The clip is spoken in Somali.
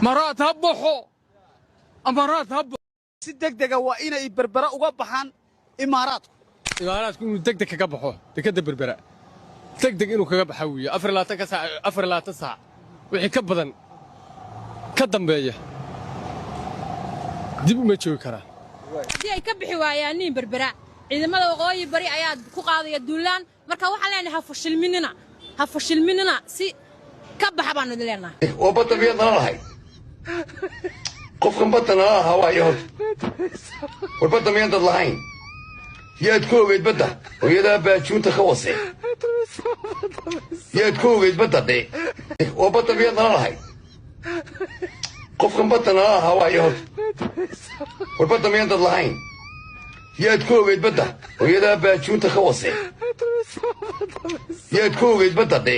مرات هبحوا امارات هبحوا si degdeg ah waa inay berbera uga baxaan imaaraadku inuu degdeg kaga baxo dekada berbera degdeg inuu kaga baxa wiiyo 24 saac wixii ka badan ka dambeeya dib uma joogi karaan hadii ay ka bixi waayaan berbera ciidamada waqooyi bari ayaa ku qaadaya duulaan marka waxaan leenahay ha fashilminina si ka baxa baan leenahay oo badda miyadna lahayd qofkan badda nala lahaa waayo war badda miyadad lahayn yaad ku ogeyd badda hooyadaa baajuunta ka wasay yaad ku ogeyd badda dhe oo badda miyad nala lahayd qofkan badda nala lahaa waayo war badda miyadad lahayn yaad ku ogeyd badda hooyadaa baajuunta ka wasay yaad ku ogeyd badda dhe